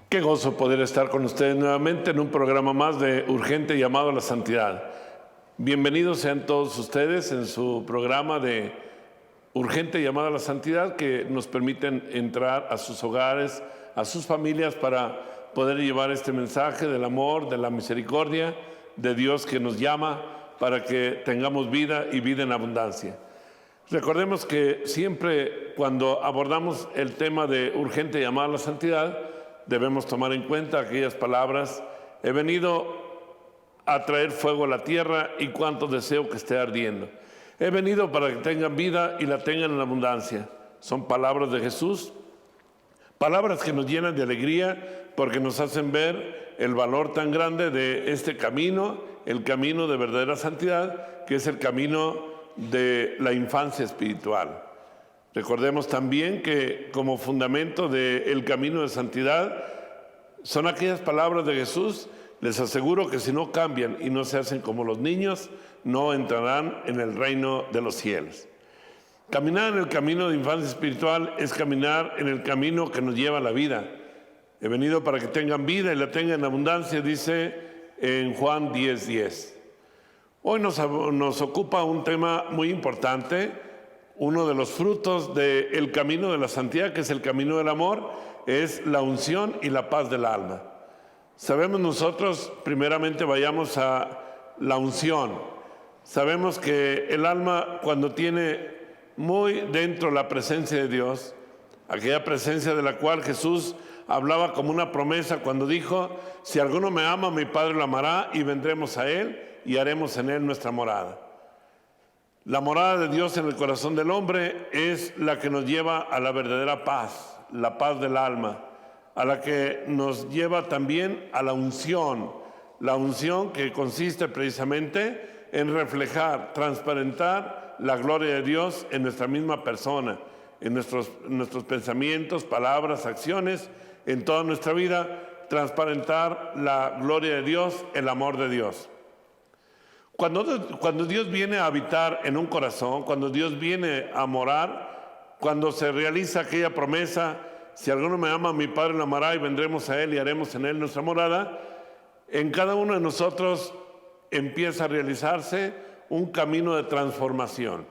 Qué gozo poder estar con ustedes nuevamente en un programa más de Urgente Llamado a la Santidad. Bienvenidos sean todos ustedes en su programa de Urgente Llamado a la Santidad, que nos permiten entrar a sus hogares, a sus familias, para poder llevar este mensaje del amor, de la misericordia de Dios que nos llama para que tengamos vida y vida en abundancia. Recordemos que siempre cuando abordamos el tema de Urgente Llamado a la Santidad, debemos tomar en cuenta aquellas palabras: he venido a traer fuego a la tierra y cuánto deseo que esté ardiendo. He venido para que tengan vida y la tengan en abundancia. Son palabras de Jesús, palabras que nos llenan de alegría porque nos hacen ver el valor tan grande de este camino, el camino de verdadera santidad, que es el camino de la infancia espiritual. Recordemos también que como fundamento del camino de santidad son aquellas palabras de Jesús. Les aseguro que si no cambian y no se hacen como los niños, no entrarán en el reino de los cielos. Caminar en el camino de infancia espiritual es caminar en el camino que nos lleva a la vida. He venido para que tengan vida y la tengan en abundancia, dice en Juan 10:10. Hoy nos ocupa un tema muy importante. Uno de los frutos del camino de la santidad, que es el camino del amor, es la unción y la paz del alma. Sabemos nosotros, primeramente vayamos a la unción. Sabemos que el alma, cuando tiene muy dentro la presencia de Dios, aquella presencia de la cual Jesús hablaba como una promesa cuando dijo: si alguno me ama, mi Padre lo amará y vendremos a Él y haremos en Él nuestra morada. La morada de Dios en el corazón del hombre es la que nos lleva a la verdadera paz, la paz del alma, a la que nos lleva también a la unción que consiste precisamente en reflejar, transparentar la gloria de Dios en nuestra misma persona, en nuestros pensamientos, palabras, acciones, en toda nuestra vida, transparentar la gloria de Dios, el amor de Dios. Cuando Dios viene a habitar en un corazón, cuando Dios viene a morar, cuando se realiza aquella promesa: si alguno me ama, mi Padre lo amará y vendremos a Él y haremos en Él nuestra morada, en cada uno de nosotros empieza a realizarse un camino de transformación.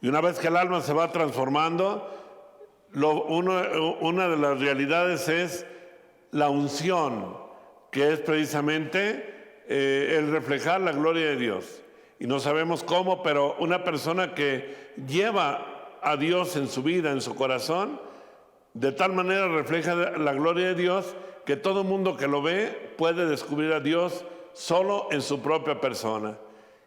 Y una vez que el alma se va transformando, una de las realidades es la unción, que es precisamente el reflejar la gloria de Dios. Y no sabemos cómo, pero una persona que lleva a Dios en su vida, en su corazón, de tal manera refleja la gloria de Dios que todo mundo que lo ve puede descubrir a Dios solo en su propia persona.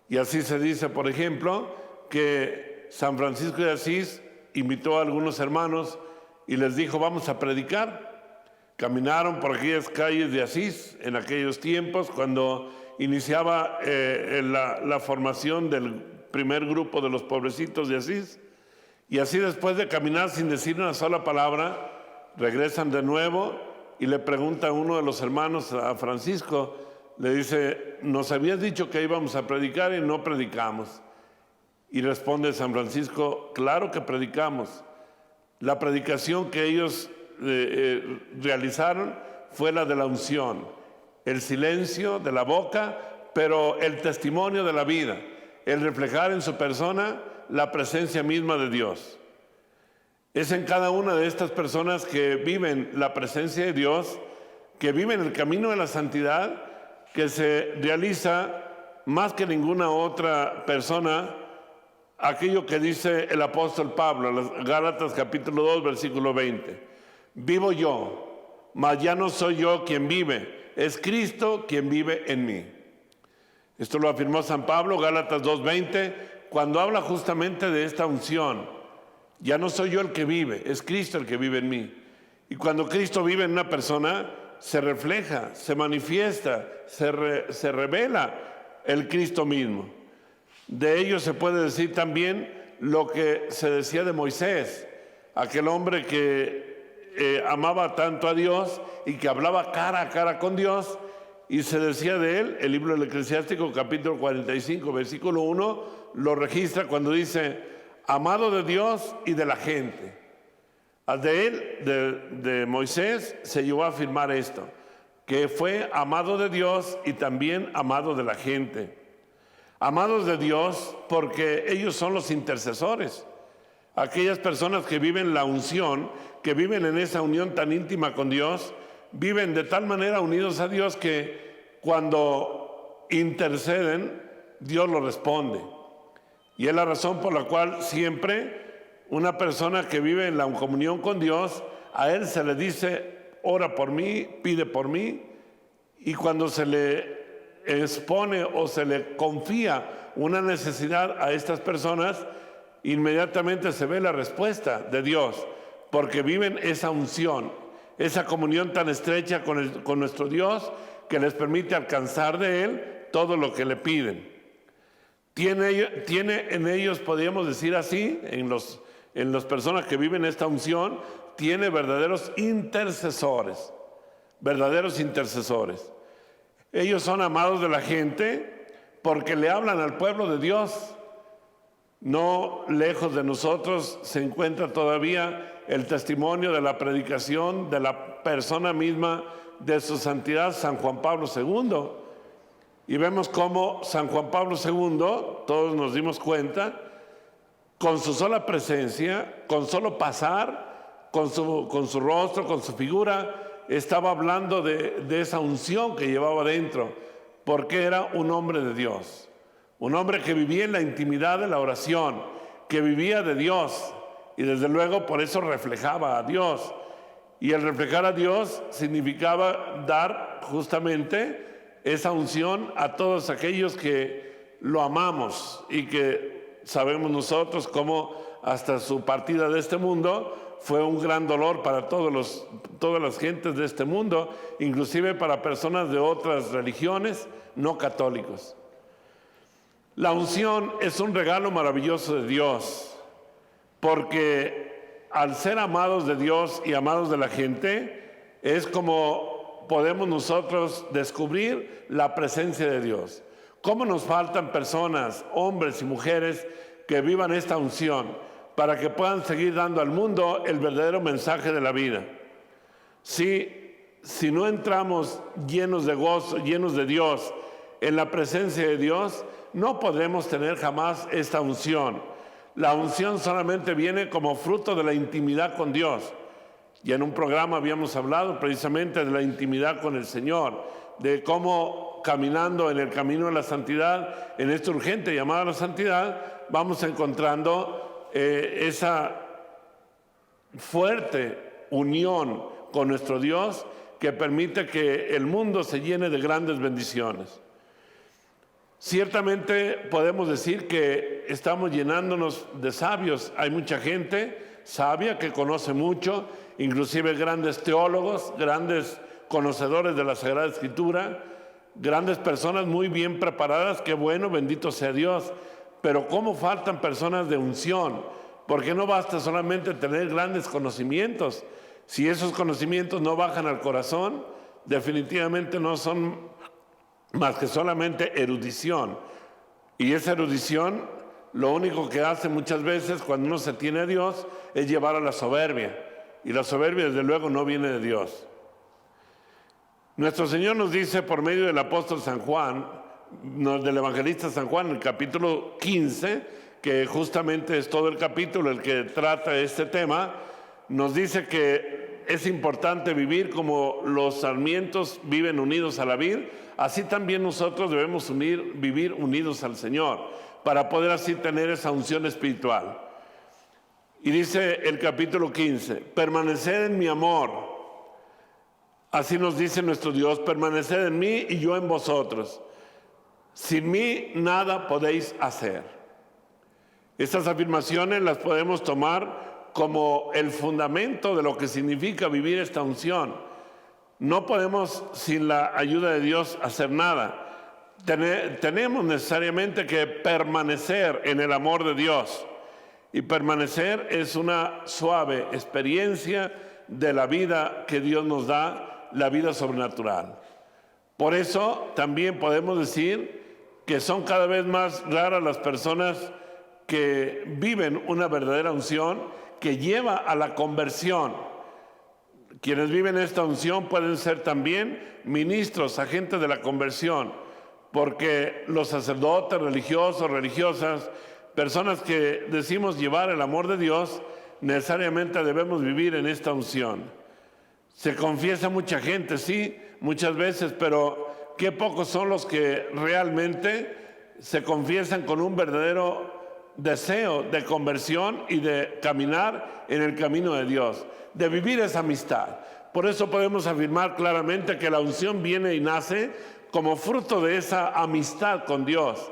Y así se dice, por ejemplo, que San Francisco de Asís invitó a algunos hermanos y les dijo: vamos a predicar. Caminaron por aquellas calles de Asís en aquellos tiempos, cuando iniciaba la formación del primer grupo de los pobrecitos de Asís. Y así, después de caminar sin decir una sola palabra, regresan de nuevo y le pregunta a uno de los hermanos, a Francisco, le dice: nos habías dicho que íbamos a predicar y no predicamos. Y responde San Francisco: claro que predicamos. La predicación que ellos realizaron fue la de la unción, el silencio de la boca, pero el testimonio de la vida, el reflejar en su persona la presencia misma de Dios. Es en cada una de estas personas que viven la presencia de Dios, que viven el camino de la santidad, que se realiza más que ninguna otra persona aquello que dice el apóstol Pablo en Gálatas capítulo 2, versículo 20. Vivo yo, mas ya no soy yo quien vive, es Cristo quien vive en mí. Esto lo afirmó San Pablo, Gálatas 2:20, cuando habla justamente de esta unción. Ya no soy yo el que vive, es Cristo el que vive en mí. Y cuando Cristo vive en una persona, se refleja, se manifiesta, se revela el Cristo mismo. De ello se puede decir también lo que se decía de Moisés, aquel hombre que amaba tanto a Dios y que hablaba cara a cara con Dios, y se decía de él, el libro del Eclesiástico capítulo 45 versículo 1 lo registra cuando dice: amado de Dios y de la gente. De él, de Moisés, se llegó a afirmar esto, que fue amado de Dios y también amado de la gente. Amados de Dios porque ellos son los intercesores, aquellas personas que viven la unción, que viven en esa unión tan íntima con Dios, viven de tal manera unidos a Dios que cuando interceden, Dios lo responde. Y es la razón por la cual siempre una persona que vive en la comunión con Dios, a él se le dice, ora por mí, pide por mí, y cuando se le expone o se le confía una necesidad a estas personas, inmediatamente se ve la respuesta de Dios, porque viven esa unción, esa comunión tan estrecha con nuestro Dios, que les permite alcanzar de Él todo lo que le piden. Tiene en ellos, podríamos decir así, en las personas que viven esta unción, tiene verdaderos intercesores, verdaderos intercesores. Ellos son amados de la gente porque le hablan al pueblo de Dios. No lejos de nosotros se encuentra todavía el testimonio de la predicación de la persona misma de su santidad, San Juan Pablo II. Y vemos cómo San Juan Pablo II, todos nos dimos cuenta, con su sola presencia, con solo pasar, con su rostro, con su figura, estaba hablando de esa unción que llevaba dentro, porque era un hombre de Dios, un hombre que vivía en la intimidad de la oración, que vivía de Dios, y desde luego por eso reflejaba a Dios. Y el reflejar a Dios significaba dar justamente esa unción a todos aquellos que lo amamos y que sabemos nosotros cómo hasta su partida de este mundo fue un gran dolor para todas las gentes de este mundo, inclusive para personas de otras religiones no católicos. La unción es un regalo maravilloso de Dios, porque al ser amados de Dios y amados de la gente, es como podemos nosotros descubrir la presencia de Dios. ¿Cómo nos faltan personas, hombres y mujeres, que vivan esta unción para que puedan seguir dando al mundo el verdadero mensaje de la vida? Si no entramos llenos de gozo, llenos de Dios, en la presencia de Dios, no podremos tener jamás esta unción. La unción solamente viene como fruto de la intimidad con Dios. Y en un programa habíamos hablado precisamente de la intimidad con el Señor, de cómo caminando en el camino de la santidad, en esta urgente llamada a la santidad, vamos encontrando esa fuerte unión con nuestro Dios que permite que el mundo se llene de grandes bendiciones. Ciertamente podemos decir que estamos llenándonos de sabios. Hay mucha gente sabia que conoce mucho, inclusive grandes teólogos, grandes conocedores de la Sagrada Escritura, grandes personas muy bien preparadas, qué bueno, bendito sea Dios. Pero ¿cómo faltan personas de unción? Porque no basta solamente tener grandes conocimientos. Si esos conocimientos no bajan al corazón, definitivamente no son más que solamente erudición. Y esa erudición, lo único que hace muchas veces cuando uno se tiene a Dios es llevar a la soberbia. Y la soberbia, desde luego, no viene de Dios. Nuestro Señor nos dice por medio del apóstol San Juan, del evangelista San Juan, en el capítulo 15, que justamente es todo el capítulo el que trata este tema, nos dice que es importante vivir como los sarmientos viven unidos a la vid, así también nosotros debemos vivir unidos al Señor, para poder así tener esa unción espiritual. Y dice el capítulo 15, permaneced en mi amor. Así nos dice nuestro Dios, permaneced en mí y yo en vosotros. Sin mí nada podéis hacer. Estas afirmaciones las podemos tomar como el fundamento de lo que significa vivir esta unción. No podemos sin la ayuda de Dios hacer nada. Tenemos necesariamente que permanecer en el amor de Dios. Y permanecer es una suave experiencia de la vida que Dios nos da, la vida sobrenatural. Por eso también podemos decir que son cada vez más raras las personas que viven una verdadera unción, que lleva a la conversión. Quienes viven esta unción pueden ser también ministros, agentes de la conversión, porque los sacerdotes, religiosos, religiosas, personas que decimos llevar el amor de Dios, necesariamente debemos vivir en esta unción. Se confiesa mucha gente, sí, muchas veces, pero qué pocos son los que realmente se confiesan con un verdadero deseo de conversión y de caminar en el camino de Dios, de vivir esa amistad. Por eso podemos afirmar claramente que la unción viene y nace como fruto de esa amistad con Dios.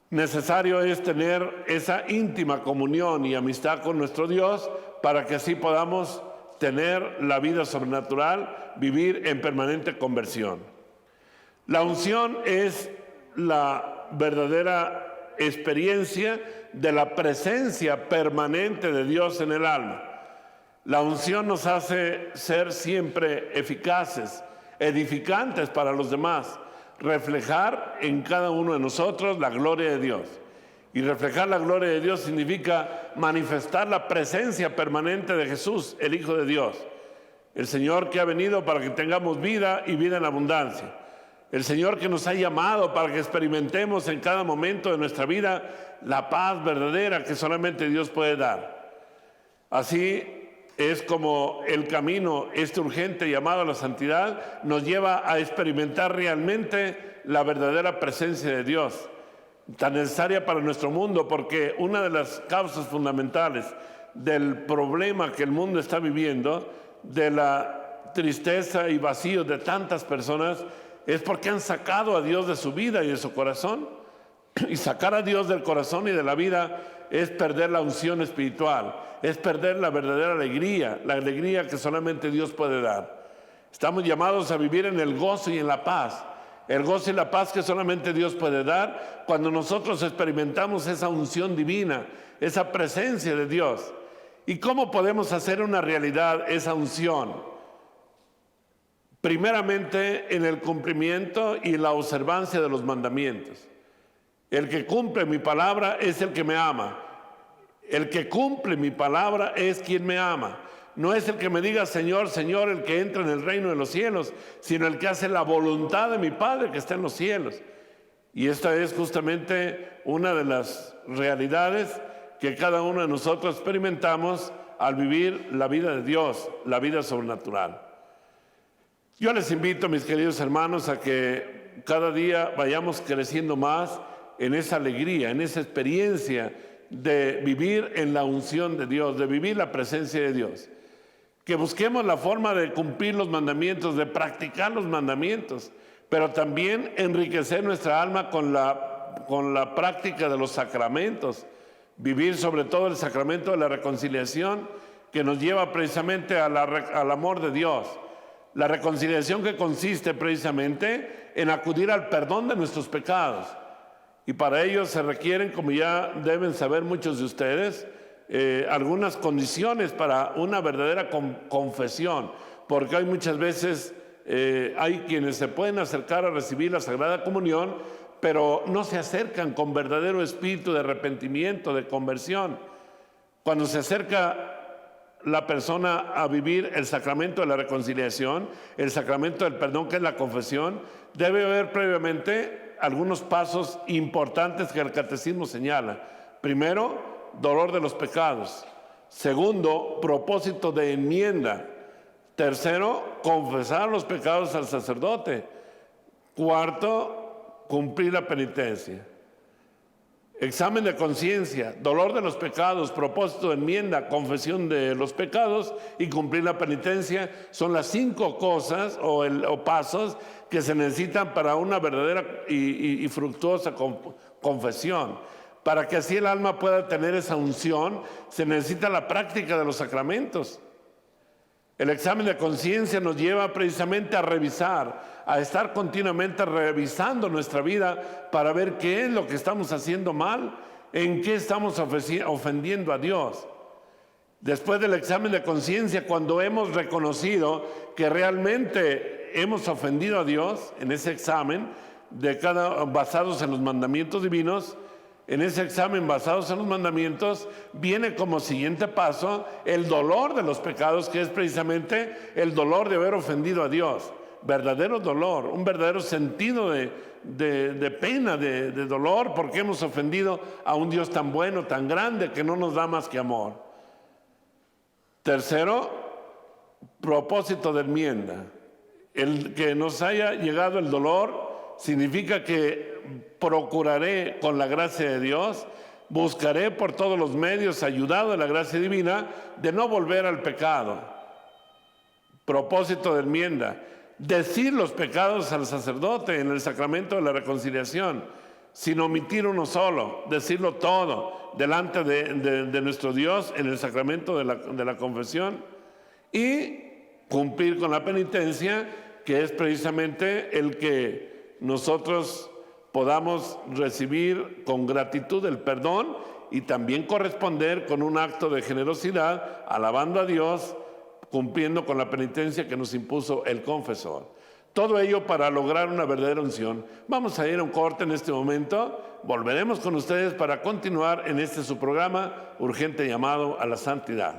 Necesario es tener esa íntima comunión y amistad con nuestro Dios para que así podamos tener la vida sobrenatural, vivir en permanente conversión. La unción es la verdadera experiencia de la presencia permanente de Dios en el alma. La unción nos hace ser siempre eficaces, edificantes para los demás, reflejar en cada uno de nosotros la gloria de Dios. Y reflejar la gloria de Dios significa manifestar la presencia permanente de Jesús, el Hijo de Dios. El Señor que ha venido para que tengamos vida y vida en abundancia. El Señor que nos ha llamado para que experimentemos en cada momento de nuestra vida la paz verdadera que solamente Dios puede dar. Así es como el camino, este urgente llamado a la santidad, nos lleva a experimentar realmente la verdadera presencia de Dios, tan necesaria para nuestro mundo, porque una de las causas fundamentales del problema que el mundo está viviendo, de la tristeza y vacío de tantas personas, es porque han sacado a Dios de su vida y de su corazón. Y sacar a Dios del corazón y de la vida es perder la unción espiritual, es perder la verdadera alegría, la alegría que solamente Dios puede dar. Estamos llamados a vivir en el gozo y en la paz, el gozo y la paz que solamente Dios puede dar cuando nosotros experimentamos esa unción divina, esa presencia de Dios. ¿Y cómo podemos hacer una realidad esa unción? Primeramente en el cumplimiento y la observancia de los mandamientos. El que cumple mi palabra es el que me ama. El que cumple mi palabra es quien me ama. No es el que me diga Señor, Señor, el que entra en el reino de los cielos, sino el que hace la voluntad de mi Padre que está en los cielos. Y esta es justamente una de las realidades que cada uno de nosotros experimentamos al vivir la vida de Dios, la vida sobrenatural. Yo les invito, mis queridos hermanos, a que cada día vayamos creciendo más en esa alegría, en esa experiencia de vivir en la unción de Dios, de vivir la presencia de Dios. Que busquemos la forma de cumplir los mandamientos, de practicar los mandamientos, pero también enriquecer nuestra alma con la práctica de los sacramentos. Vivir sobre todo el sacramento de la reconciliación que nos lleva precisamente al amor de Dios. La reconciliación que consiste precisamente en acudir al perdón de nuestros pecados. Y para ello se requieren, como ya deben saber muchos de ustedes, algunas condiciones para una verdadera confesión, porque hay muchas veces, hay quienes se pueden acercar a recibir la Sagrada Comunión, pero no se acercan con verdadero espíritu de arrepentimiento, de conversión. Cuando se acerca la persona a vivir el sacramento de la reconciliación, el sacramento del perdón, que es la confesión, debe haber previamente algunos pasos importantes que el catecismo señala. Primero, dolor de los pecados. Segundo, propósito de enmienda. Tercero, confesar los pecados al sacerdote. Cuarto, cumplir la penitencia. Examen de conciencia, dolor de los pecados, propósito de enmienda, confesión de los pecados y cumplir la penitencia son las 5 cosas o pasos que se necesitan para una verdadera y fructuosa confesión. Para que así el alma pueda tener esa unción, se necesita la práctica de los sacramentos. El examen de conciencia nos lleva precisamente a revisar, a estar continuamente revisando nuestra vida para ver qué es lo que estamos haciendo mal, en qué estamos ofendiendo a Dios. Después del examen de conciencia, cuando hemos reconocido que realmente hemos ofendido a Dios, en ese examen, basados en los mandamientos divinos, En ese examen basados en los mandamientos viene como siguiente paso el dolor de los pecados, que es precisamente el dolor de haber ofendido a Dios. Verdadero dolor, un verdadero sentido de pena, de dolor, porque hemos ofendido a un Dios tan bueno, tan grande, que no nos da más que amor. Tercero, propósito de enmienda. El que nos haya llegado el dolor significa que procuraré con la gracia de Dios, buscaré por todos los medios, ayudado de la gracia divina, de no volver al pecado. Propósito de enmienda. Decir los pecados al sacerdote en el sacramento de la reconciliación, sin omitir uno solo, decirlo todo delante de nuestro Dios en el sacramento de la confesión, y cumplir con la penitencia, que es precisamente el que nosotros podamos recibir con gratitud el perdón y también corresponder con un acto de generosidad, alabando a Dios, cumpliendo con la penitencia que nos impuso el confesor. Todo ello para lograr una verdadera unción. Vamos a ir a un corte en este momento. Volveremos con ustedes para continuar en este su programa, Urgente Llamado a la Santidad.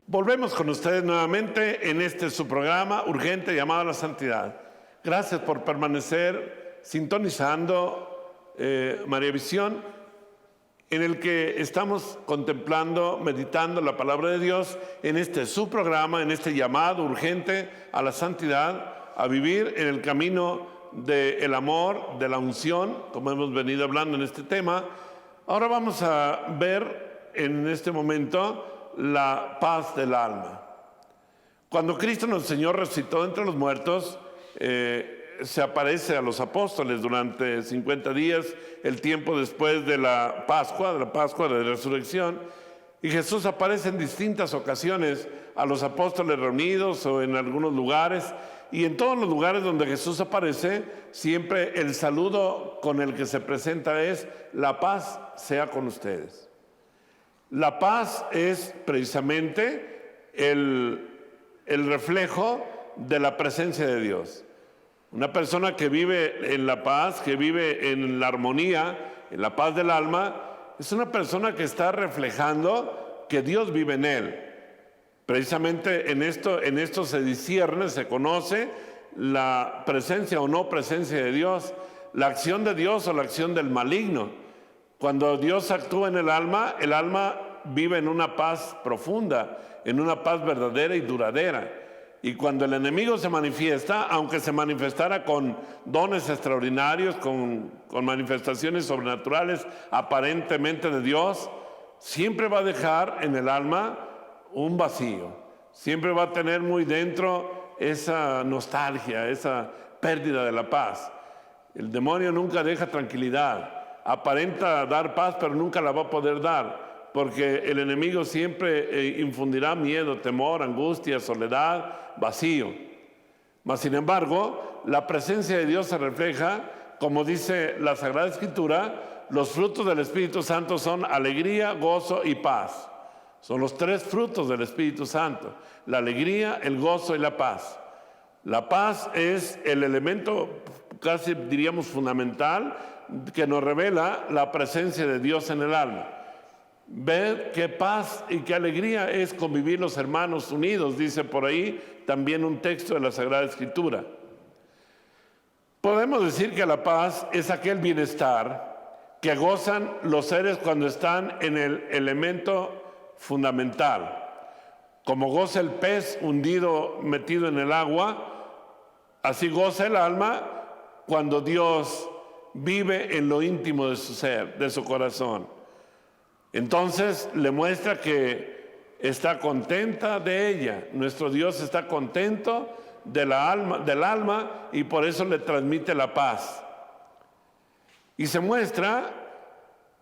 Volvemos con ustedes nuevamente en este su programa, Urgente Llamado a la Santidad. Gracias por permanecer sintonizando María Visión, en el que estamos contemplando, meditando la palabra de Dios en este su programa, en este llamado urgente a la santidad, a vivir en el camino del amor, de la unción, como hemos venido hablando en este tema. Ahora vamos a ver en este momento la paz del alma. Cuando Cristo nuestro Señor resucitó entre los muertos, se aparece a los apóstoles durante 50 días, el tiempo después de la Pascua de resurrección, y Jesús aparece en distintas ocasiones a los apóstoles reunidos o en algunos lugares, y en todos los lugares donde Jesús aparece, siempre el saludo con el que se presenta es: la paz sea con ustedes. La paz es precisamente el reflejo de la presencia de Dios. Una persona que vive en la paz, que vive en la armonía, en la paz del alma, es una persona que está reflejando que Dios vive en él. Precisamente en esto se discierne, se conoce la presencia o no presencia de Dios, la acción de Dios o la acción del maligno. Cuando Dios actúa en el alma vive en una paz profunda, en una paz verdadera y duradera. Y cuando el enemigo se manifiesta, aunque se manifestara con dones extraordinarios, con manifestaciones sobrenaturales aparentemente de Dios, siempre va a dejar en el alma un vacío. Siempre va a tener muy dentro esa nostalgia, esa pérdida de la paz. El demonio nunca deja tranquilidad. Aparenta dar paz, pero nunca la va a poder dar, porque el enemigo siempre infundirá miedo, temor, angustia, soledad, vacío. Mas, sin embargo, la presencia de Dios se refleja, como dice la Sagrada Escritura, los frutos del Espíritu Santo son alegría, gozo y paz. Son los tres frutos del Espíritu Santo: la alegría, el gozo y la paz. La paz es el elemento, casi diríamos fundamental, que nos revela la presencia de Dios en el alma. Ver qué paz y qué alegría es convivir los hermanos unidos, dice por ahí también un texto de la Sagrada Escritura. Podemos decir que la paz es aquel bienestar que gozan los seres cuando están en el elemento fundamental. Como goza el pez hundido, metido en el agua, así goza el alma cuando Dios vive en lo íntimo de su ser, de su corazón. Entonces le muestra que está contenta de ella. Nuestro Dios está contento del alma, y por eso le transmite la paz. Y se muestra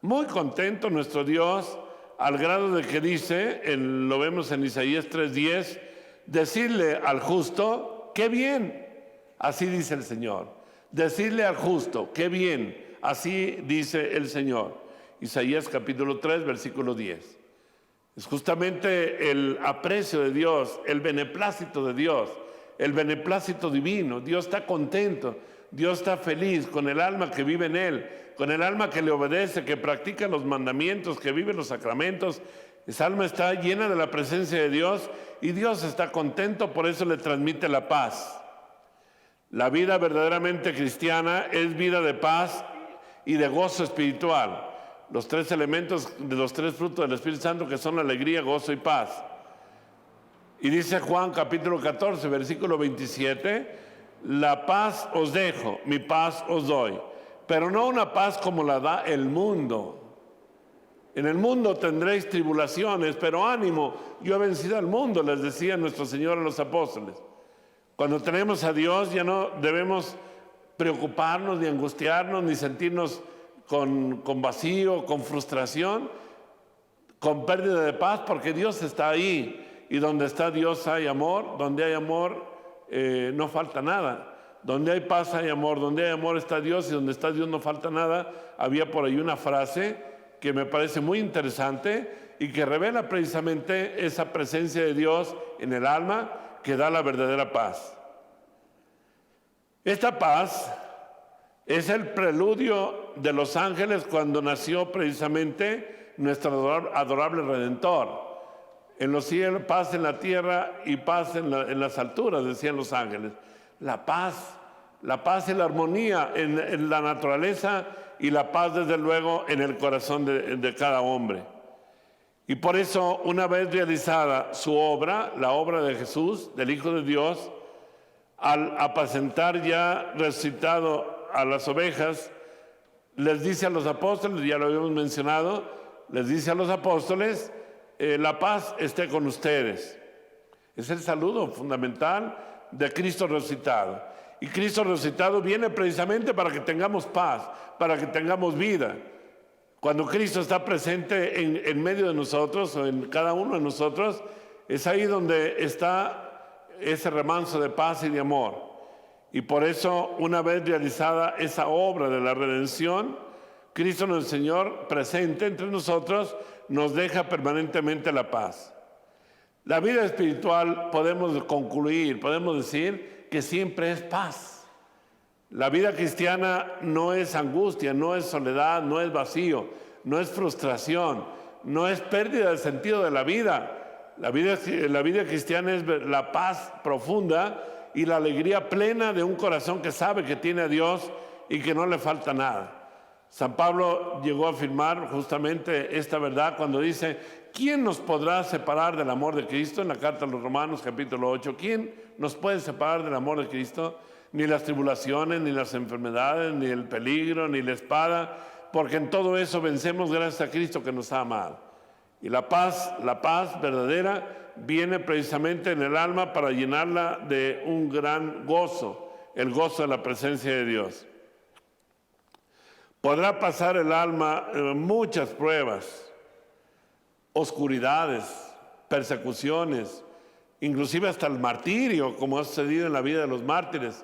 muy contento nuestro Dios, al grado de que dice, lo vemos en Isaías 3:10, decirle al justo: qué bien, así dice el Señor. Decirle al justo: qué bien, así dice el Señor. Isaías capítulo 3, versículo 10. Es justamente el aprecio de Dios, el beneplácito de Dios, el beneplácito divino. Dios está contento, Dios está feliz con el alma que vive en Él, con el alma que le obedece, que practica los mandamientos, que vive los sacramentos. Esa alma está llena de la presencia de Dios y Dios está contento, por eso le transmite la paz. La vida verdaderamente cristiana es vida de paz y de gozo espiritual. Los tres elementos de los tres frutos del Espíritu Santo, que son alegría, gozo y paz. Y dice Juan capítulo 14, versículo 27, la paz os dejo, mi paz os doy, pero no una paz como la da el mundo. En el mundo tendréis tribulaciones, pero ánimo, yo he vencido al mundo, les decía nuestro Señor a los apóstoles. Cuando tenemos a Dios ya no debemos preocuparnos, ni angustiarnos, ni sentirnos con vacío, con frustración, con pérdida de paz, porque Dios está ahí. Y donde está Dios hay amor, donde hay amor no falta nada. Donde hay paz hay amor, donde hay amor está Dios y donde está Dios no falta nada. Había por ahí una frase que me parece muy interesante y que revela precisamente esa presencia de Dios en el alma que da la verdadera paz. Esta paz es el preludio de los ángeles cuando nació precisamente nuestro adorable Redentor. En los cielos, paz en la tierra y paz en las alturas, decían los ángeles. La paz y la armonía en la naturaleza y la paz, desde luego, en el corazón de cada hombre. Y por eso, una vez realizada su obra, la obra de Jesús, del Hijo de Dios, al apacentar ya resucitado a las ovejas, les dice a los apóstoles, ya lo habíamos mencionado, les dice a los apóstoles, la paz esté con ustedes. Es el saludo fundamental de Cristo resucitado. Y Cristo resucitado viene precisamente para que tengamos paz, para que tengamos vida. Cuando Cristo está presente en medio de nosotros o en cada uno de nosotros, es ahí donde está ese remanso de paz y de amor. Y por eso, una vez realizada esa obra de la redención, Cristo nuestro Señor presente entre nosotros nos deja permanentemente la paz. La vida espiritual podemos concluir, podemos decir que siempre es paz. La vida cristiana no es angustia, no es soledad, no es vacío, no es frustración, no es pérdida del sentido de la vida. La vida cristiana es la paz profunda y la alegría plena de un corazón que sabe que tiene a Dios y que no le falta nada. San Pablo llegó a afirmar justamente esta verdad cuando dice: ¿quién nos podrá separar del amor de Cristo? En la carta a los Romanos capítulo 8, ¿quién nos puede separar del amor de Cristo? Ni las tribulaciones, ni las enfermedades, ni el peligro, ni la espada, porque en todo eso vencemos gracias a Cristo que nos ha amado. Y la paz verdadera viene precisamente en el alma para llenarla de un gran gozo, el gozo de la presencia de Dios. Podrá pasar el alma muchas pruebas, oscuridades, persecuciones, inclusive hasta el martirio, como ha sucedido en la vida de los mártires.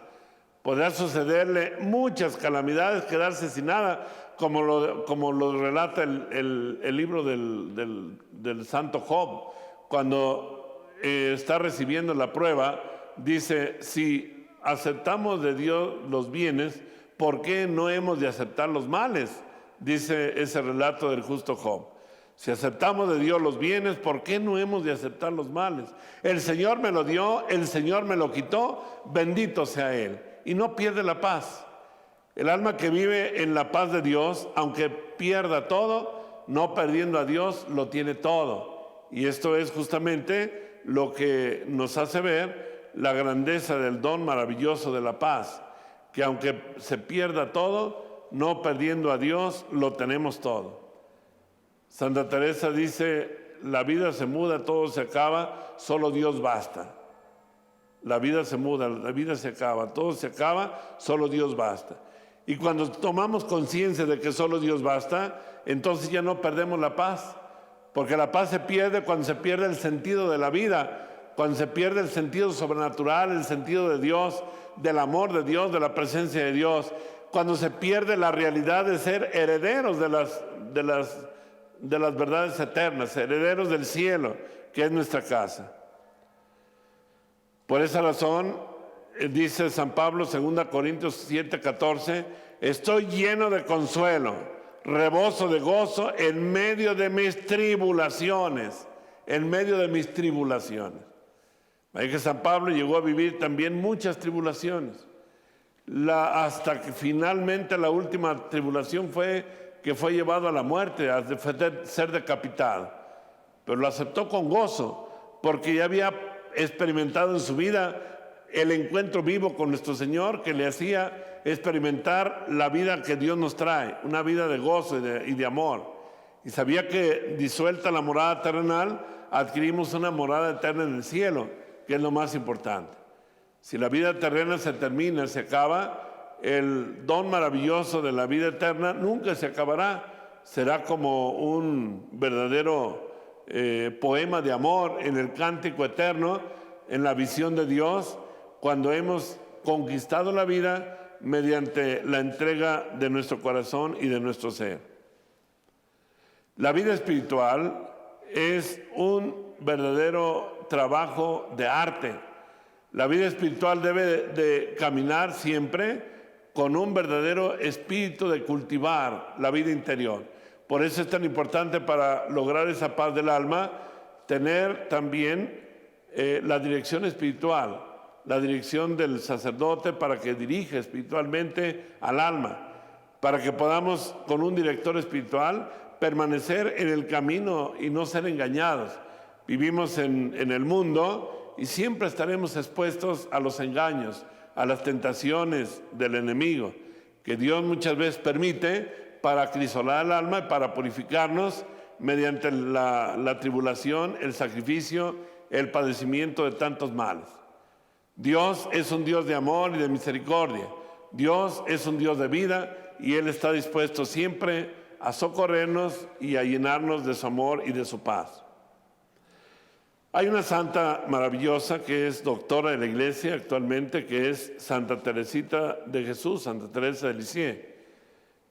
Podrá sucederle muchas calamidades, quedarse sin nada, como lo relata el libro del santo Job. Cuando está recibiendo la prueba, dice: si aceptamos de Dios los bienes, ¿por qué no hemos de aceptar los males? Dice ese relato del justo Job. Si aceptamos de Dios los bienes, ¿por qué no hemos de aceptar los males? El Señor me lo dio, el Señor me lo quitó, bendito sea Él. Y no pierde la paz. El alma que vive en la paz de Dios, aunque pierda todo, no perdiendo a Dios, lo tiene todo. Y esto es justamente lo que nos hace ver la grandeza del don maravilloso de la paz. Que aunque se pierda todo, no perdiendo a Dios, lo tenemos todo. Santa Teresa dice: la vida se muda, todo se acaba, solo Dios basta. La vida se muda, la vida se acaba, todo se acaba, solo Dios basta. Y cuando tomamos conciencia de que solo Dios basta, entonces ya no perdemos la paz, porque la paz se pierde cuando se pierde el sentido de la vida, cuando se pierde el sentido sobrenatural, el sentido de Dios, del amor de Dios, de la presencia de Dios, cuando se pierde la realidad de ser herederos de las de las verdades eternas, herederos del cielo, que es nuestra casa. Por esa razón, dice San Pablo, 2 Corintios 7:14, estoy lleno de consuelo, reboso de gozo en medio de mis tribulaciones, en medio de mis tribulaciones. Ahí que San Pablo llegó a vivir también muchas tribulaciones. Hasta que finalmente la última tribulación fue que fue llevado a la muerte, a ser decapitado. Pero lo aceptó con gozo, porque ya había experimentado en su vida el encuentro vivo con nuestro Señor, que le hacía experimentar la vida que Dios nos trae, una vida de gozo y de amor. Y sabía que disuelta la morada terrenal, adquirimos una morada eterna en el cielo, que es lo más importante. Si la vida terrena se termina, se acaba, el don maravilloso de la vida eterna nunca se acabará. Será como un verdadero poema de amor en el cántico eterno, en la visión de Dios, cuando hemos conquistado la vida mediante la entrega de nuestro corazón y de nuestro ser. La vida espiritual es un verdadero trabajo de arte. La vida espiritual debe de caminar siempre con un verdadero espíritu de cultivar la vida interior. Por eso es tan importante, para lograr esa paz del alma, tener también la dirección espiritual, la dirección del sacerdote para que dirija espiritualmente al alma, para que podamos con un director espiritual permanecer en el camino y no ser engañados. Vivimos en el mundo y siempre estaremos expuestos a los engaños, a las tentaciones del enemigo, que Dios muchas veces permite para acrisolar el alma y para purificarnos mediante la tribulación, el sacrificio, el padecimiento de tantos males. Dios es un Dios de amor y de misericordia. Dios es un Dios de vida y Él está dispuesto siempre a socorrernos y a llenarnos de su amor y de su paz. Hay una santa maravillosa que es doctora de la Iglesia actualmente, que es Santa Teresita de Jesús, Santa Teresa de Lisieux.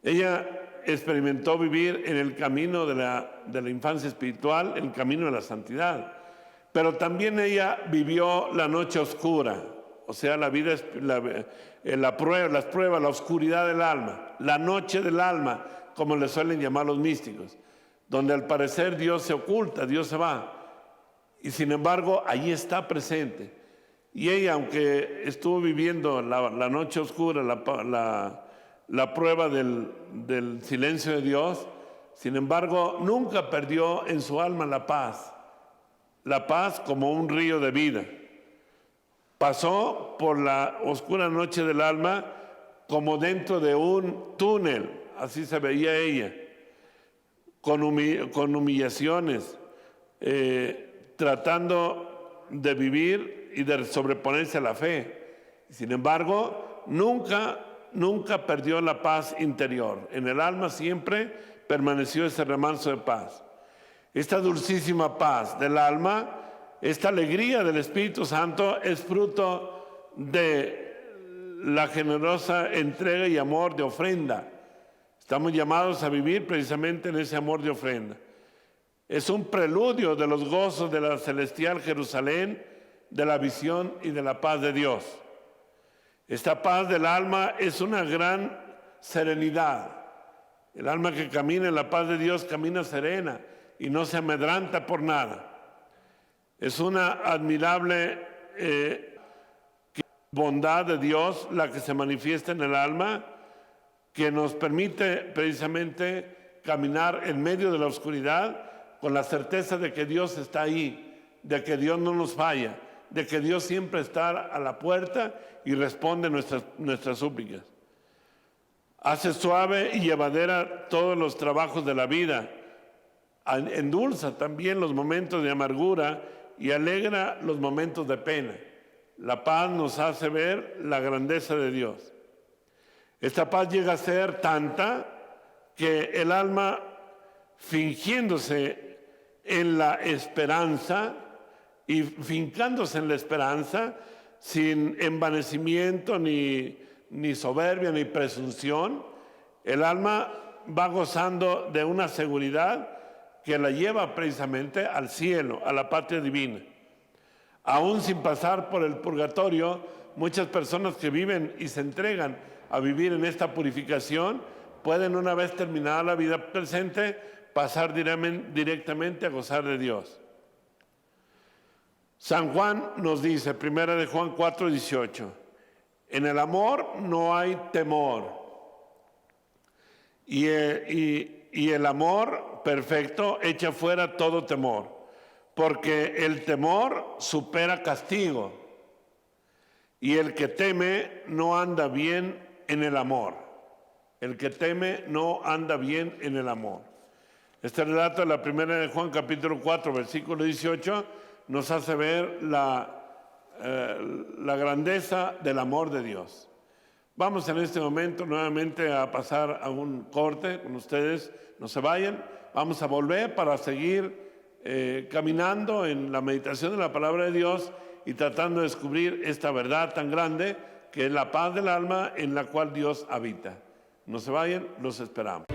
Ella experimentó vivir en el camino de la infancia espiritual, el camino de la santidad. Pero también ella vivió la noche oscura, o sea, la vida, las pruebas, la oscuridad del alma, la noche del alma, como le suelen llamar los místicos, donde al parecer Dios se oculta, Dios se va. Y sin embargo, allí está presente. Y ella, aunque estuvo viviendo la noche oscura, la prueba del silencio de Dios, sin embargo, nunca perdió en su alma la paz como un río de vida. Pasó por la oscura noche del alma como dentro de un túnel, así se veía ella, con humillaciones, tratando de vivir y de sobreponerse a la fe. Sin embargo, nunca perdió la paz interior. En el alma siempre permaneció ese remanso de paz. Esta dulcísima paz del alma, esta alegría del Espíritu Santo es fruto de la generosa entrega y amor de ofrenda. Estamos llamados a vivir precisamente en ese amor de ofrenda. Es un preludio de los gozos de la celestial Jerusalén, de la visión y de la paz de Dios. Esta paz del alma es una gran serenidad. El alma que camina en la paz de Dios camina serena y no se amedranta por nada. Es una admirable bondad de Dios la que se manifiesta en el alma, que nos permite precisamente caminar en medio de la oscuridad con la certeza de que Dios está ahí, de que Dios no nos falla, de que Dios siempre está a la puerta y responde nuestras súplicas. Hace suave y llevadera todos los trabajos de la vida, endulza también los momentos de amargura y alegra los momentos de pena. La paz nos hace ver la grandeza de Dios. Esta paz llega a ser tanta que el alma, fingiéndose en la esperanza y fincándose en la esperanza, sin envanecimiento, ni soberbia, ni presunción, el alma va gozando de una seguridad que la lleva precisamente al cielo, a la patria divina. Aún sin pasar por el purgatorio, muchas personas que viven y se entregan a vivir en esta purificación pueden, una vez terminada la vida presente, pasar directamente a gozar de Dios. San Juan nos dice, 1 de Juan 4:18, en el amor no hay temor, y el amor perfecto echa fuera todo temor, porque el temor supera castigo, y el que teme no anda bien en el amor. El que teme no anda bien en el amor. Este relato de la 1 de Juan capítulo 4, versículo 18, nos hace ver la grandeza del amor de Dios. Vamos en este momento nuevamente a pasar a un corte con ustedes, no se vayan, vamos a volver para seguir caminando en la meditación de la palabra de Dios y tratando de descubrir esta verdad tan grande que es la paz del alma en la cual Dios habita. No se vayan, los esperamos.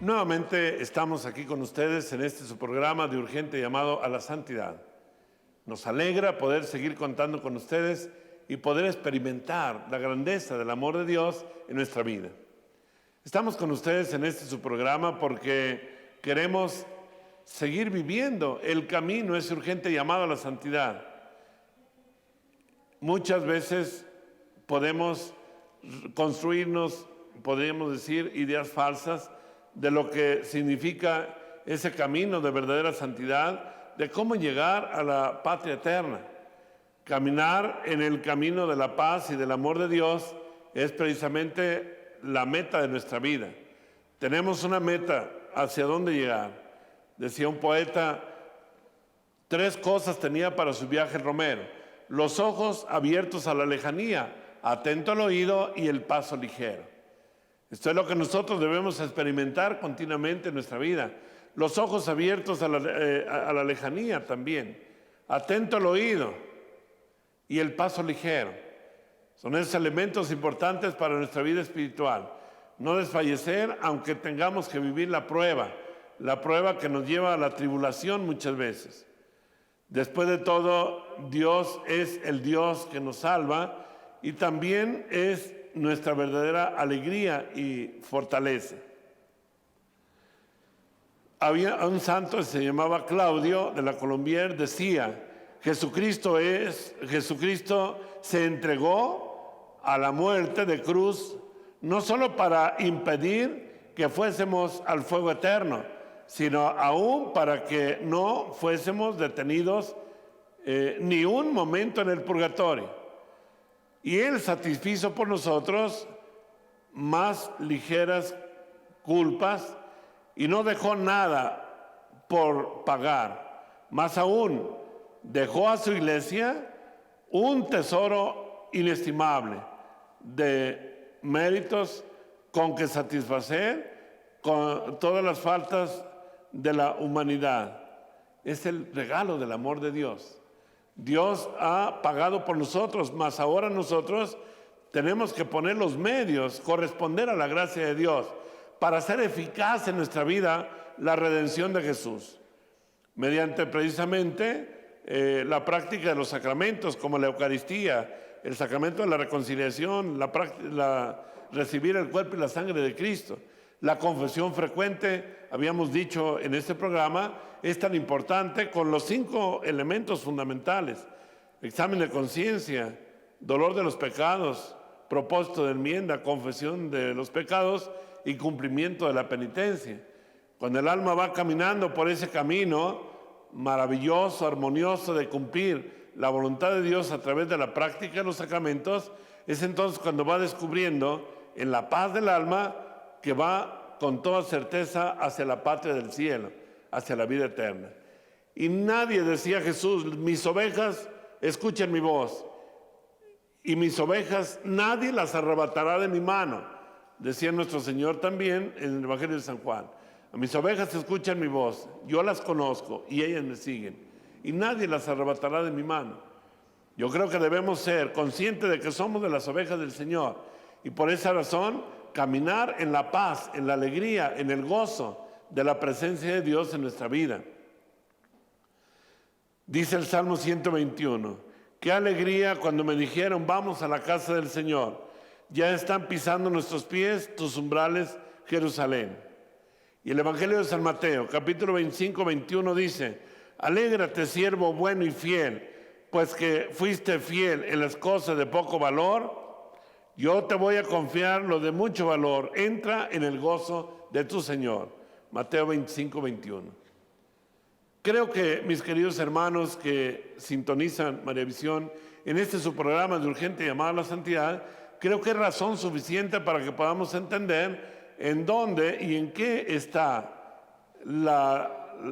Nuevamente estamos aquí con ustedes en su programa de urgente llamado a la santidad. Nos alegra poder seguir contando con ustedes y poder experimentar la grandeza del amor de Dios en nuestra vida. Estamos con ustedes en su programa porque queremos seguir viviendo el camino, ese urgente llamado a la santidad. Muchas veces podemos construirnos, podríamos decir, ideas falsas de lo que significa ese camino de verdadera santidad, de cómo llegar a la patria eterna. Caminar en el camino de la paz y del amor de Dios es precisamente la meta de nuestra vida. Tenemos una meta hacia dónde llegar. Decía un poeta, 3 cosas tenía para su viaje el Romero: los ojos abiertos a la lejanía, atento al oído y el paso ligero. Esto es lo que nosotros debemos experimentar continuamente en nuestra vida. Los ojos abiertos a la lejanía también, atento al oído y el paso ligero. Son esos elementos importantes para nuestra vida espiritual. No desfallecer aunque tengamos que vivir la prueba que nos lleva a la tribulación muchas veces. Después de todo, Dios es el Dios que nos salva y también es nuestra verdadera alegría y fortaleza. Había un santo que se llamaba Claudio de la Colombier, decía, Jesucristo se entregó a la muerte de cruz no solo para impedir que fuésemos al fuego eterno, sino aún para que no fuésemos detenidos ni un momento en el purgatorio. Y Él satisfizo por nosotros más ligeras culpas y no dejó nada por pagar. Más aún, dejó a su iglesia un tesoro inestimable de méritos con que satisfacer con todas las faltas de la humanidad. Es el regalo del amor de Dios. Dios ha pagado por nosotros, mas ahora nosotros tenemos que poner los medios, corresponder a la gracia de Dios para hacer eficaz en nuestra vida la redención de Jesús. Mediante precisamente la práctica de los sacramentos como la Eucaristía, el sacramento de la reconciliación, recibir el cuerpo y la sangre de Cristo. La confesión frecuente, habíamos dicho en este programa, es tan importante con los 5 elementos fundamentales: examen de conciencia, dolor de los pecados, propósito de enmienda, confesión de los pecados y cumplimiento de la penitencia. Cuando el alma va caminando por ese camino maravilloso, armonioso de cumplir la voluntad de Dios a través de la práctica de los sacramentos, es entonces cuando va descubriendo en la paz del alma que va con toda certeza hacia la patria del cielo, hacia la vida eterna. Y nadie, decía Jesús, mis ovejas escuchen mi voz, y mis ovejas nadie las arrebatará de mi mano, decía nuestro Señor también en el Evangelio de San Juan. Mis ovejas escuchan mi voz, yo las conozco y ellas me siguen. y nadie las arrebatará de mi mano. Yo creo que debemos ser conscientes de que somos de las ovejas del Señor y por esa razón caminar en la paz, en la alegría, en el gozo de la presencia de Dios en nuestra vida. Dice el Salmo 121, qué alegría cuando me dijeron vamos a la casa del Señor. Ya están pisando nuestros pies tus umbrales, Jerusalén. Y el Evangelio de San Mateo, capítulo 25, 21 dice, alégrate, siervo bueno y fiel, pues que fuiste fiel en las cosas de poco valor, yo te voy a confiar lo de mucho valor. Entra en el gozo de tu Señor. Mateo 25, 21. Creo que mis queridos hermanos que sintonizan María Visión en este su programa de urgente llamada a la santidad, creo que es razón suficiente para que podamos entender en dónde y en qué está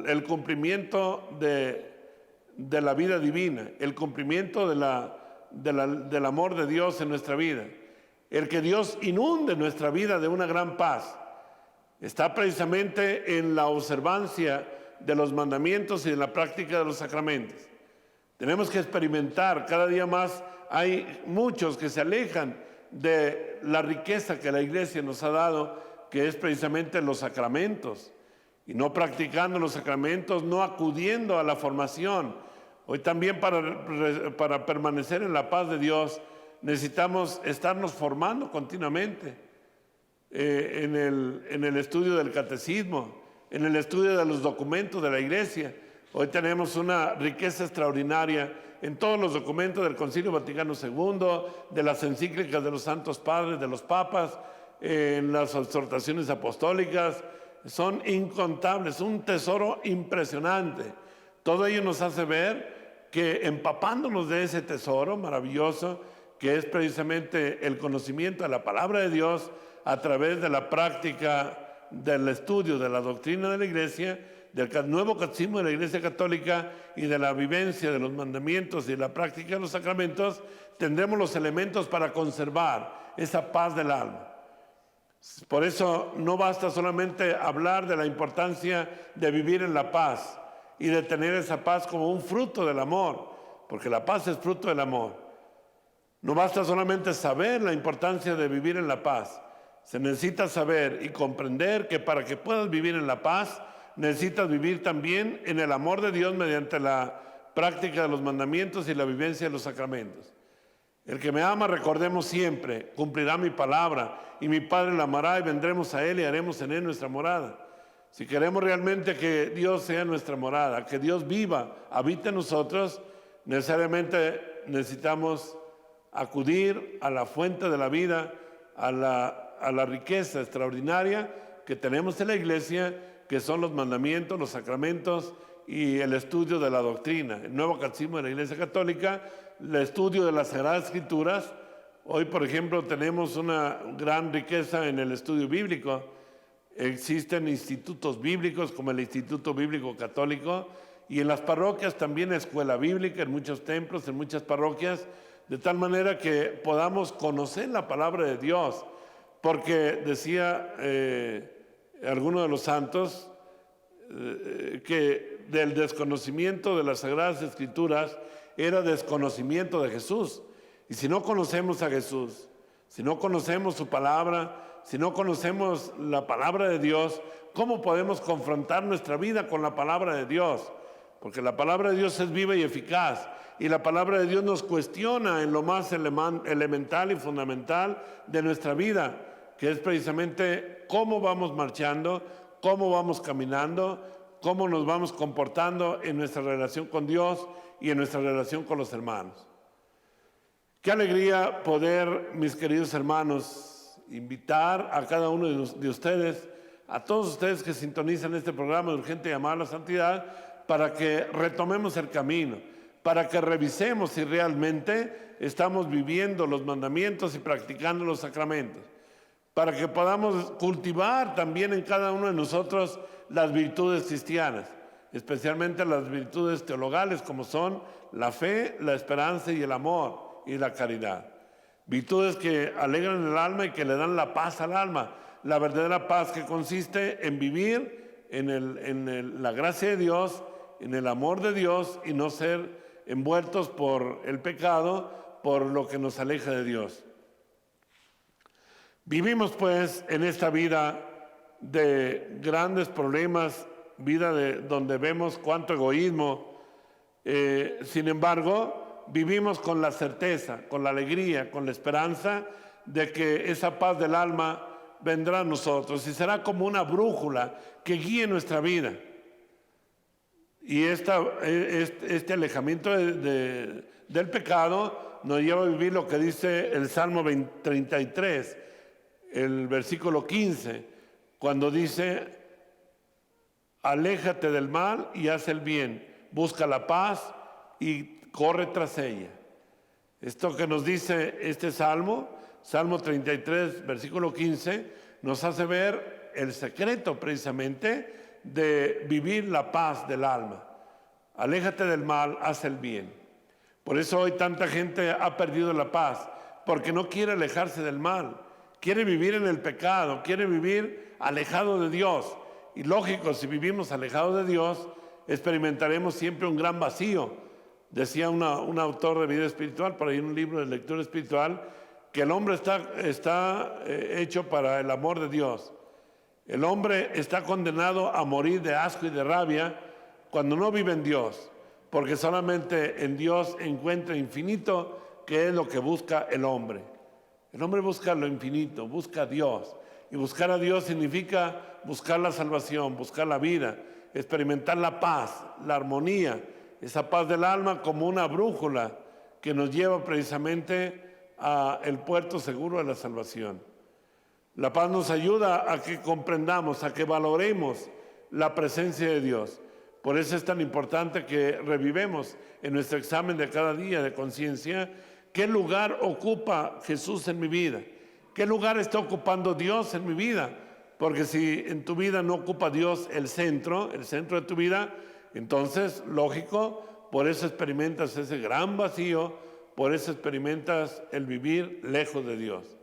el cumplimiento de la vida divina, el cumplimiento del amor de Dios en nuestra vida. El que Dios inunde nuestra vida de una gran paz está precisamente en la observancia de los mandamientos y en la práctica de los sacramentos. Tenemos que experimentar cada día más. Hay muchos que se alejan de la riqueza que la Iglesia nos ha dado, que es precisamente los sacramentos, y no practicando los sacramentos, no acudiendo a la formación. Hoy también para permanecer en la paz de Dios necesitamos estarnos formando continuamente en el estudio del catecismo, en el estudio de los documentos de la Iglesia. Hoy tenemos una riqueza extraordinaria en todos los documentos del Concilio Vaticano II, de las encíclicas de los santos padres, de los papas, en las exhortaciones apostólicas. Son incontables, un tesoro impresionante. Todo ello nos hace ver que empapándonos de ese tesoro maravilloso, que es precisamente el conocimiento de la palabra de Dios a través de la práctica del estudio de la doctrina de la Iglesia, del nuevo catecismo de la Iglesia Católica y de la vivencia de los mandamientos y la práctica de los sacramentos, tendremos los elementos para conservar esa paz del alma. Por eso no basta solamente hablar de la importancia de vivir en la paz y de tener esa paz como un fruto del amor, porque la paz es fruto del amor. No basta solamente saber la importancia de vivir en la paz. Se necesita saber y comprender que para que puedas vivir en la paz, necesitas vivir también en el amor de Dios mediante la práctica de los mandamientos y la vivencia de los sacramentos. El que me ama, recordemos siempre, cumplirá mi palabra y mi Padre la amará y vendremos a Él y haremos en Él nuestra morada. Si queremos realmente que Dios sea nuestra morada, que Dios viva, habite en nosotros, necesariamente necesitamos acudir a la fuente de la vida, a la riqueza extraordinaria que tenemos en la Iglesia, que son los mandamientos, los sacramentos y el estudio de la doctrina. El nuevo catecismo de la Iglesia Católica, el estudio de las Sagradas Escrituras. Hoy, por ejemplo, tenemos una gran riqueza en el estudio bíblico. Existen institutos bíblicos como el Instituto Bíblico Católico y en las parroquias también escuela bíblica, en muchos templos, en muchas parroquias, de tal manera que podamos conocer la palabra de Dios, porque decía alguno de los santos que del desconocimiento de las Sagradas Escrituras era desconocimiento de Jesús. Y si no conocemos a Jesús, si no conocemos su palabra, si no conocemos la palabra de Dios, ¿cómo podemos confrontar nuestra vida con la palabra de Dios? Porque la palabra de Dios es viva y eficaz. Y la palabra de Dios nos cuestiona en lo más elemental y fundamental de nuestra vida, que es precisamente cómo vamos marchando, cómo vamos caminando, cómo nos vamos comportando en nuestra relación con Dios y en nuestra relación con los hermanos. Qué alegría poder, mis queridos hermanos, invitar a cada uno de ustedes, a todos ustedes que sintonizan este programa de Urgente Llamada a la Santidad, para que retomemos el camino, para que revisemos si realmente estamos viviendo los mandamientos y practicando los sacramentos, para que podamos cultivar también en cada uno de nosotros las virtudes cristianas, especialmente las virtudes teologales como son la fe, la esperanza y el amor y la caridad. Virtudes que alegran el alma y que le dan la paz al alma, la verdadera paz que consiste en vivir en la gracia de Dios, en el amor de Dios y no ser envueltos por el pecado, por lo que nos aleja de Dios. Vivimos pues en esta vida de grandes problemas, vida donde vemos cuánto egoísmo. Sin embargo, vivimos con la certeza, con la alegría, con la esperanza de que esa paz del alma vendrá a nosotros y será como una brújula que guíe nuestra vida. Y este alejamiento del pecado nos lleva a vivir lo que dice el Salmo 33, el versículo 15, cuando dice: aléjate del mal y haz el bien, busca la paz y corre tras ella. Esto que nos dice este Salmo 33, versículo 15, nos hace ver el secreto precisamente de vivir la paz del alma. Aléjate del mal, haz el bien. Por eso hoy tanta gente ha perdido la paz, porque no quiere alejarse del mal, quiere vivir en el pecado, quiere vivir alejado de Dios. Y lógico, si vivimos alejados de Dios, experimentaremos siempre un gran vacío. Decía un autor de vida espiritual, por ahí en un libro de lectura espiritual, que el hombre está hecho para el amor de Dios. El hombre está condenado a morir de asco y de rabia cuando no vive en Dios, porque solamente en Dios encuentra infinito, que es lo que busca el hombre. El hombre busca lo infinito, busca a Dios. Y buscar a Dios significa buscar la salvación, buscar la vida, experimentar la paz, la armonía, esa paz del alma como una brújula que nos lleva precisamente al puerto seguro de la salvación. La paz nos ayuda a que comprendamos, a que valoremos la presencia de Dios. Por eso es tan importante que revivemos en nuestro examen de cada día de conciencia qué lugar ocupa Jesús en mi vida, qué lugar está ocupando Dios en mi vida. Porque si en tu vida no ocupa Dios el centro de tu vida, entonces, lógico, por eso experimentas ese gran vacío, por eso experimentas el vivir lejos de Dios.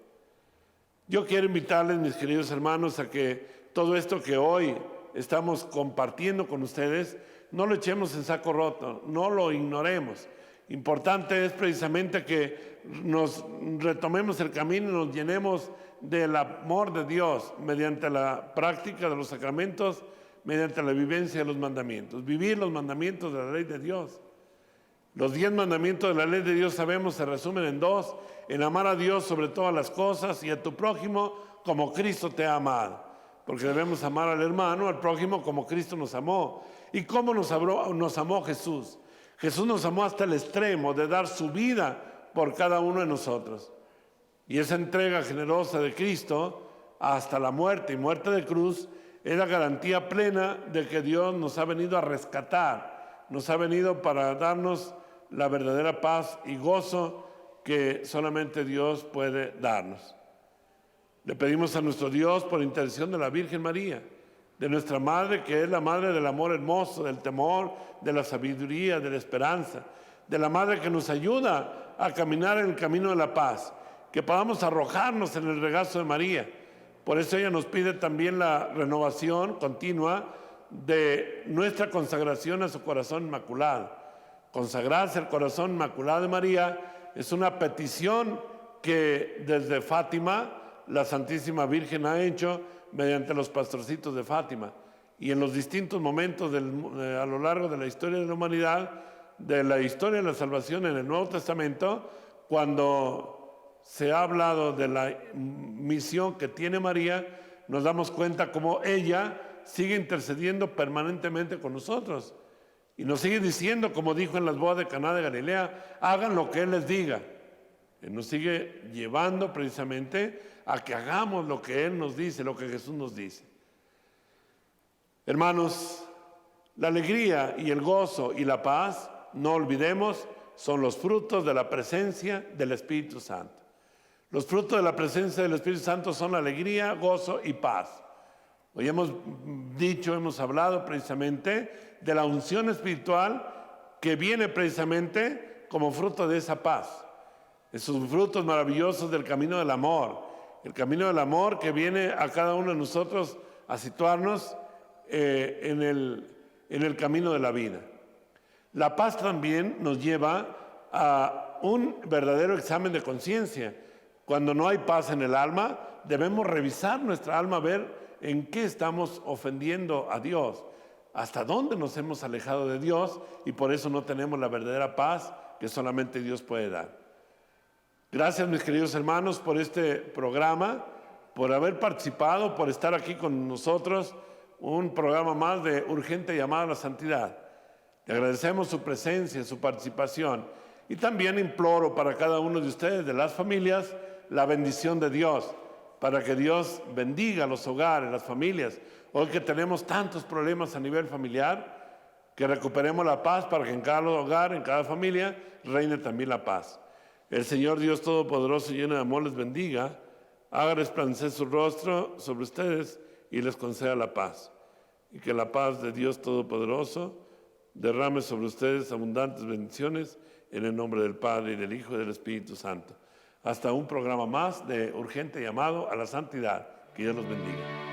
Yo quiero invitarles, mis queridos hermanos, a que todo esto que hoy estamos compartiendo con ustedes, no lo echemos en saco roto, no lo ignoremos. Importante es precisamente que nos retomemos el camino y nos llenemos del amor de Dios mediante la práctica de los sacramentos, mediante la vivencia de los mandamientos. Vivir los mandamientos de la ley de Dios. Los 10 mandamientos de la ley de Dios, sabemos, se resumen en 2: en amar a Dios sobre todas las cosas y a tu prójimo como Cristo te ha amado. Porque debemos amar al hermano, al prójimo, como Cristo nos amó. ¿Y cómo nos amó Jesús? Jesús nos amó hasta el extremo de dar su vida por cada uno de nosotros. Y esa entrega generosa de Cristo hasta la muerte y muerte de cruz es la garantía plena de que Dios nos ha venido a rescatar, nos ha venido para darnos la verdadera paz y gozo que solamente Dios puede darnos. Le pedimos a nuestro Dios, por intercesión de la Virgen María, de nuestra Madre, que es la Madre del amor hermoso, del temor, de la sabiduría, de la esperanza, de la Madre que nos ayuda a caminar en el camino de la paz, que podamos arrojarnos en el regazo de María. Por eso ella nos pide también la renovación continua de nuestra consagración a su corazón inmaculado. Consagrarse al corazón inmaculado de María es una petición que desde Fátima la Santísima Virgen ha hecho mediante los pastorcitos de Fátima. Y en los distintos momentos a lo largo de la historia de la humanidad, de la historia de la salvación en el Nuevo Testamento, cuando se ha hablado de la misión que tiene María, nos damos cuenta cómo ella sigue intercediendo permanentemente con nosotros. Y nos sigue diciendo, como dijo en las bodas de Caná de Galilea, hagan lo que Él les diga. Él nos sigue llevando precisamente a que hagamos lo que Él nos dice, lo que Jesús nos dice. Hermanos, la alegría y el gozo y la paz, no olvidemos, son los frutos de la presencia del Espíritu Santo. Los frutos de la presencia del Espíritu Santo son alegría, gozo y paz. Hoy hemos hablado precisamente de la unción espiritual que viene precisamente como fruto de esa paz. Esos frutos maravillosos del camino del amor. El camino del amor que viene a cada uno de nosotros a situarnos en en el camino de la vida. La paz también nos lleva a un verdadero examen de conciencia. Cuando no hay paz en el alma, debemos revisar nuestra alma, ver en qué estamos ofendiendo a Dios, hasta dónde nos hemos alejado de Dios y por eso no tenemos la verdadera paz que solamente Dios puede dar. Gracias, mis queridos hermanos, por este programa, por haber participado, por estar aquí con nosotros, un programa más de Urgente Llamada a la Santidad. Le agradecemos su presencia, su participación y también imploro para cada uno de ustedes, de las familias, la bendición de Dios, para que Dios bendiga los hogares, las familias. Hoy que tenemos tantos problemas a nivel familiar, que recuperemos la paz para que en cada hogar, en cada familia, reine también la paz. El Señor Dios Todopoderoso, lleno de amor, les bendiga, haga resplandecer su rostro sobre ustedes y les conceda la paz. Y que la paz de Dios Todopoderoso derrame sobre ustedes abundantes bendiciones en el nombre del Padre, y del Hijo y del Espíritu Santo. Hasta un programa más de Urgente Llamado a la Santidad. Que Dios los bendiga.